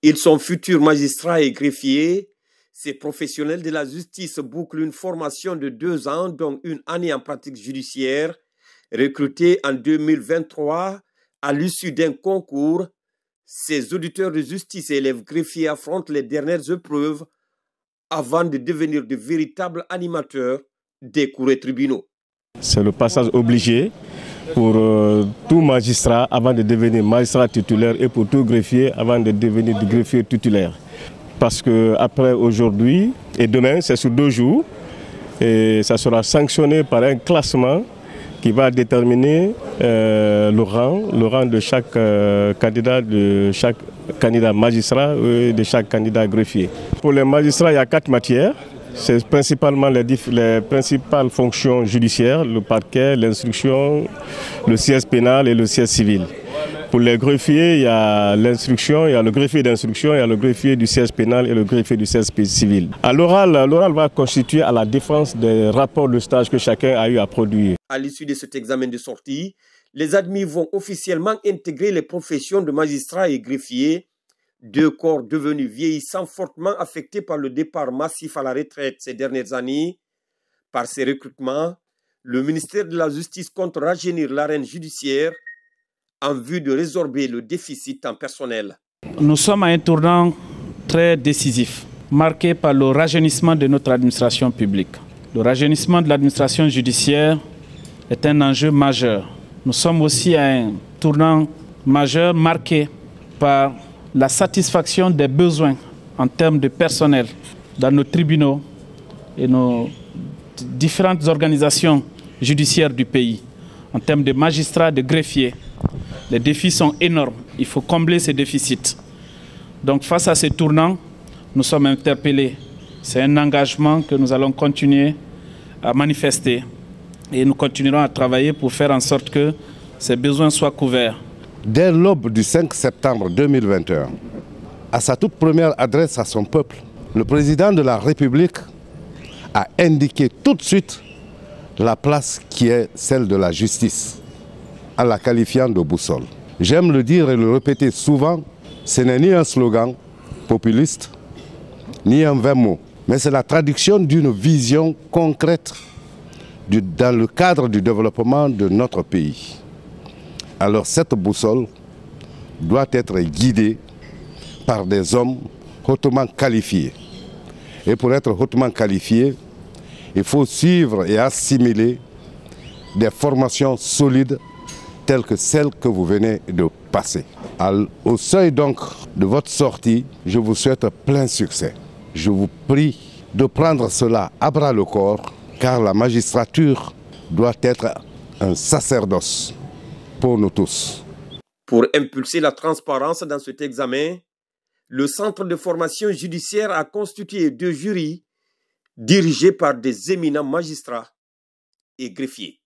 Ils sont futurs magistrats et greffiers. Ces professionnels de la justice bouclent une formation de 2 ans, dont 1 année en pratique judiciaire, recrutés en 2023 à l'issue d'un concours. Ces auditeurs de justice et élèves greffiers affrontent les dernières épreuves avant de devenir de véritables animateurs des cours et tribunaux. C'est le passage obligé pour tout magistrat avant de devenir magistrat titulaire et pour tout greffier avant de devenir greffier titulaire. Parce qu'après aujourd'hui et demain, c'est sur 2 jours et ça sera sanctionné par un classement qui va déterminer le rang de chaque candidat magistrat et de chaque candidat greffier. Pour les magistrats, il y a 4 matières. C'est principalement les principales fonctions judiciaires, le parquet, l'instruction, le siège pénal et le siège civil. Pour les greffiers, il y a l'instruction, il y a le greffier d'instruction, il y a le greffier du siège pénal et le greffier du siège civil. À l'oral va constituer à la défense des rapports de stage que chacun a eu à produire. À l'issue de cet examen de sortie, les admis vont officiellement intégrer les professions de magistrats et greffiers, 2 corps devenus vieillissants, fortement affectés par le départ massif à la retraite ces dernières années. Par ces recrutements, le ministère de la Justice compte rajeunir l'arène judiciaire en vue de résorber le déficit en personnel. Nous sommes à un tournant très décisif, marqué par le rajeunissement de notre administration publique. Le rajeunissement de l'administration judiciaire est un enjeu majeur. Nous sommes aussi à un tournant majeur marqué par la satisfaction des besoins en termes de personnel dans nos tribunaux et nos différentes organisations judiciaires du pays. En termes de magistrats, de greffiers, les défis sont énormes. Il faut combler ces déficits. Donc face à ces tournants, nous sommes interpellés. C'est un engagement que nous allons continuer à manifester et nous continuerons à travailler pour faire en sorte que ces besoins soient couverts. Dès l'aube du 5 septembre 2021, à sa toute première adresse à son peuple, le président de la République a indiqué tout de suite la place qui est celle de la justice, en la qualifiant de boussole. J'aime le dire et le répéter souvent, ce n'est ni un slogan populiste, ni un vain mot, mais c'est la traduction d'une vision concrète dans le cadre du développement de notre pays. Alors cette boussole doit être guidée par des hommes hautement qualifiés. Et pour être hautement qualifié, il faut suivre et assimiler des formations solides telles que celles que vous venez de passer. Au seuil donc de votre sortie, je vous souhaite plein succès. Je vous prie de prendre cela à bras le corps, car la magistrature doit être un sacerdoce pour nous tous. Pour impulser la transparence dans cet examen, le Centre de formation judiciaire a constitué 2 jurys dirigés par des éminents magistrats et greffiers.